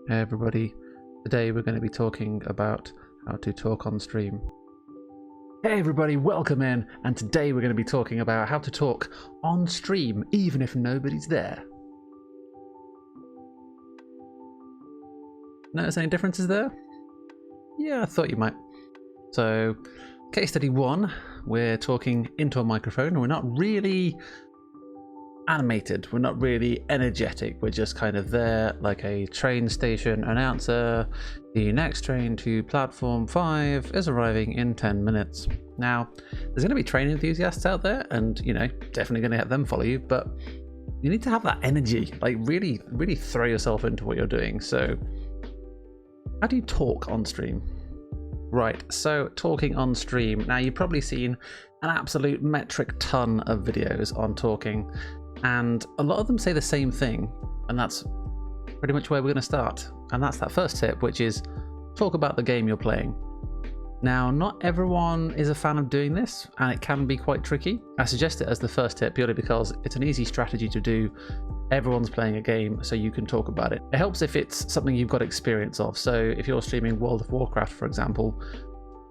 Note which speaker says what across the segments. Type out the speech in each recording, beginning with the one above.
Speaker 1: Hey everybody, today we're going to be talking about how to talk on stream. Hey everybody, welcome in, and today we're going to be talking about how to talk on stream even if nobody's there. Notice any differences there? Yeah, I thought you might. So, case study 1, we're talking into a microphone and we're not really animated, we're not really energetic, we're just kind of there like a train station announcer. The next train to platform 5 is arriving in 10 minutes. Now, there's going to be train enthusiasts out there, and you know, definitely going to have them follow you, but you need to have that energy, like really throw yourself into what you're doing. So how do you talk on stream? Right, so talking on stream. Now, you've probably seen an absolute metric ton of videos on talking, and a lot of them say the same thing, and that's pretty much where we're going to start. And that's that first tip, which is talk about the game you're playing. Now, not everyone is a fan of doing this, and it can be quite tricky. I suggest it as the first tip purely because it's an easy strategy to do. Everyone's playing a game, so you can talk about it. It helps if it's something you've got experience of. So if you're streaming World of Warcraft, for example,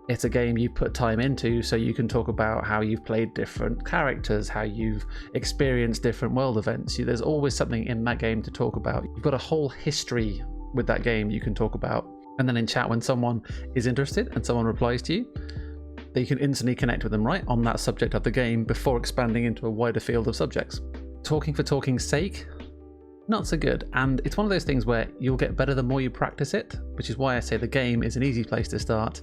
Speaker 1: it's a game you put time into, so you can talk about how you've played different characters, how you've experienced different world events. There's always something in that game to talk about. You've got a whole history with that game you can talk about. And then in chat, when someone is interested and someone replies to you, you can instantly connect with them right on that subject of the game before expanding into a wider field of subjects. Talking for talking's sake, not so good. And it's one of those things where you'll get better the more you practice it, which is why I say the game is an easy place to start.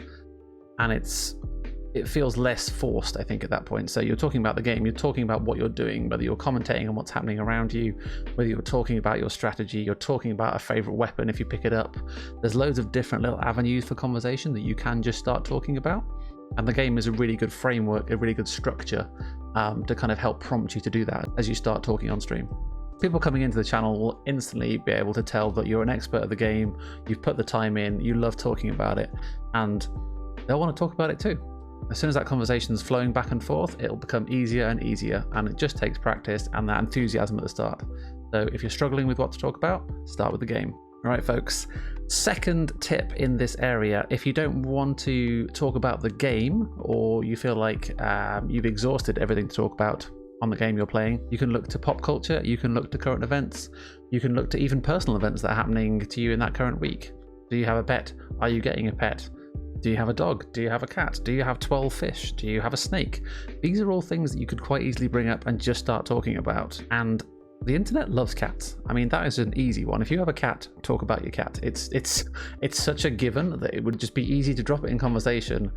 Speaker 1: And it feels less forced, I think, at that point. So you're talking about the game, you're talking about what you're doing, whether you're commentating on what's happening around you, whether you're talking about your strategy, you're talking about a favorite weapon if you pick it up. There's loads of different little avenues for conversation that you can just start talking about. And the game is a really good framework, a really good structure to kind of help prompt you to do that as you start talking on stream. People coming into the channel will instantly be able to tell that you're an expert at the game, you've put the time in, you love talking about it, and they'll want to talk about it too. As soon as that conversation's flowing back and forth, it'll become easier and easier, and it just takes practice and that enthusiasm at the start. So if you're struggling with what to talk about, start with the game. All right, folks. Second tip in this area, if you don't want to talk about the game, or you feel like you've exhausted everything to talk about on the game you're playing, you can look to pop culture, you can look to current events, you can look to even personal events that are happening to you in that current week. Do you have a pet? Are you getting a pet? Do you have a dog? Do you have a cat? Do you have 12 fish? Do you have a snake? These are all things that you could quite easily bring up and just start talking about. And the internet loves cats. I mean, that is an easy one. If you have a cat, talk about your cat. It's such a given that it would just be easy to drop it in conversation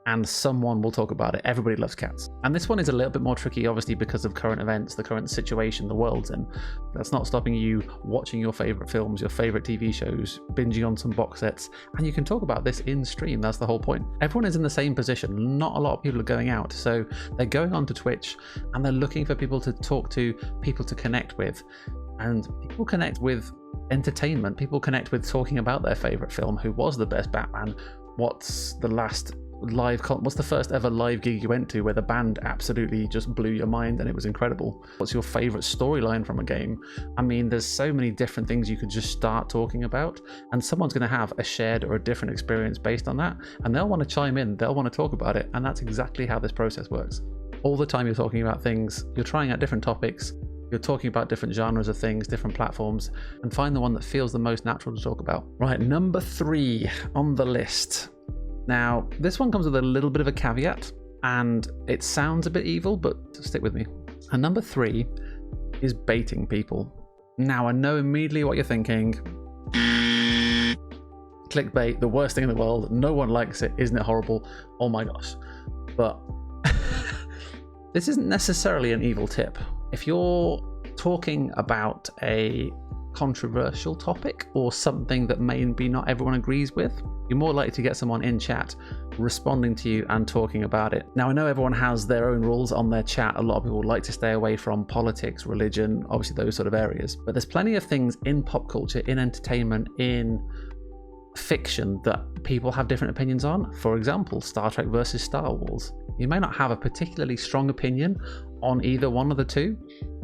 Speaker 1: and someone will talk about it. Everybody loves cats. And this one is a little bit more tricky, obviously, because of current events, the current situation the world's in. That's not stopping you watching your favorite films, your favorite TV shows, binging on some box sets, and you can talk about this in stream. That's the whole point. Everyone is in the same position. Not a lot of people are going out, so they're going onto Twitch and they're looking for people to talk to, people to connect with. And people connect with entertainment. People connect with talking about their favorite film, who was the best Batman, what's the first ever live gig you went to where the band absolutely just blew your mind and it was incredible? What's your favorite storyline from a game? I mean, there's so many different things you could just start talking about, and someone's going to have a shared or a different experience based on that, and they'll want to chime in, they'll want to talk about it. And that's exactly how this process works. All the time you're talking about things, you're trying out different topics, you're talking about different genres of things, different platforms, and find the one that feels the most natural to talk about. Right, number 3 on the list. Now, this one comes with a little bit of a caveat, and it sounds a bit evil, but stick with me. And number 3 is baiting people. Now, I know immediately what you're thinking. Clickbait, the worst thing in the world. No one likes it. Isn't it horrible? Oh my gosh. But this isn't necessarily an evil tip. If you're talking about a controversial topic or something that maybe not everyone agrees with, you're more likely to get someone in chat responding to you and talking about it. Now, I know everyone has their own rules on their chat. A lot of people like to stay away from politics, religion, obviously those sort of areas, but there's plenty of things in pop culture, in entertainment, in fiction that people have different opinions on. For example, Star Trek versus Star Wars. You may not have a particularly strong opinion on either one of the two,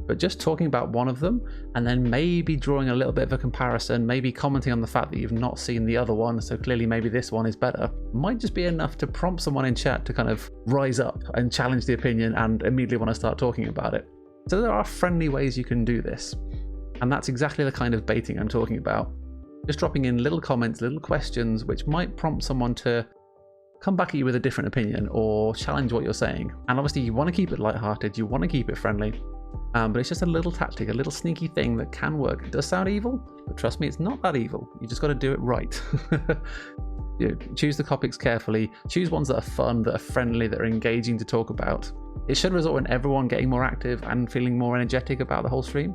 Speaker 1: but just talking about one of them and then maybe drawing a little bit of a comparison, maybe commenting on the fact that you've not seen the other one, so clearly maybe this one is better, might just be enough to prompt someone in chat to kind of rise up and challenge the opinion and immediately want to start talking about it. So there are friendly ways you can do this, and that's exactly the kind of baiting I'm talking about. Just dropping in little comments, little questions which might prompt someone to come back at you with a different opinion or challenge what you're saying. And obviously you want to keep it lighthearted, you want to keep it friendly, but it's just a little tactic, a little sneaky thing that can work. It does sound evil, but trust me, it's not that evil. You just got to do it right. Choose the topics carefully, choose ones that are fun, that are friendly, that are engaging to talk about. It should result in everyone getting more active and feeling more energetic about the whole stream,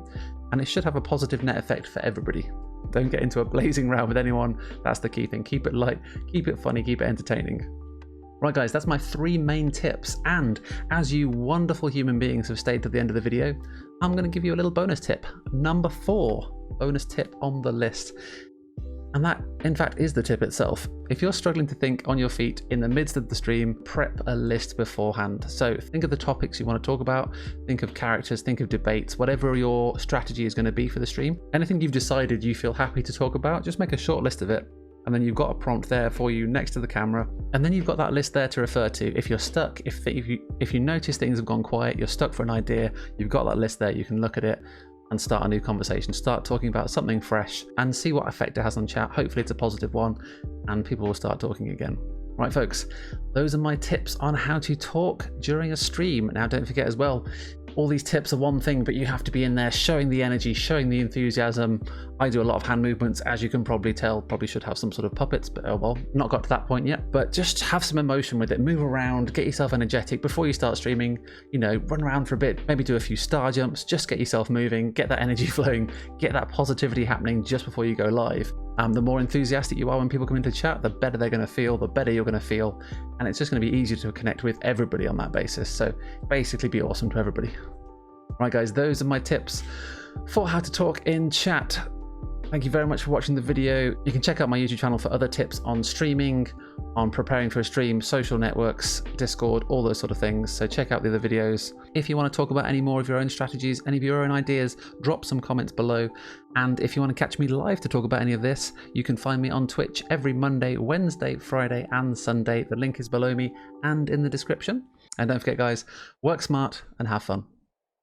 Speaker 1: and it should have a positive net effect for everybody. Don't get into a blazing row with anyone. That's the key thing. Keep it light, keep it funny, keep it entertaining. Right guys, that's my 3 main tips, and as you wonderful human beings have stayed to the end of the video, I'm going to give you a little bonus tip. Number 4 bonus tip on the list. And that, in fact, is the tip itself. If you're struggling to think on your feet in the midst of the stream, prep a list beforehand. So think of the topics you want to talk about, think of characters, think of debates, whatever your strategy is going to be for the stream. Anything you've decided you feel happy to talk about, just make a short list of it. And then you've got a prompt there for you next to the camera. And then you've got that list there to refer to. If you're stuck, if you notice things have gone quiet, you're stuck for an idea, you've got that list there, you can look at it and start a new conversation, start talking about something fresh and see what effect it has on chat. Hopefully it's a positive one and people will start talking again. Right folks, those are my tips on how to talk during a stream. Now don't forget as well, all these tips are one thing, but you have to be in there showing the energy, showing the enthusiasm. I do a lot of hand movements, as you can probably tell. Probably should have some sort of puppets, but oh well, not got to that point yet. But just have some emotion with it, move around, get yourself energetic before you start streaming. You know, run around for a bit, maybe do a few star jumps, just get yourself moving, get that energy flowing, get that positivity happening just before you go live. The more enthusiastic you are when people come into chat, the better they're going to feel, the better you're going to feel, and it's just going to be easier to connect with everybody on that basis. So basically be awesome to everybody. Right guys, those are my tips for how to talk in chat. Thank you very much for watching the video. You can check out my YouTube channel for other tips on streaming, on preparing for a stream, social networks, Discord, all those sort of things. So check out the other videos. If you want to talk about any more of your own strategies, any of your own ideas, drop some comments below. And if you want to catch me live to talk about any of this, you can find me on Twitch every Monday, Wednesday, Friday, and Sunday. The link is below me and in the description. And don't forget guys, work smart and have fun.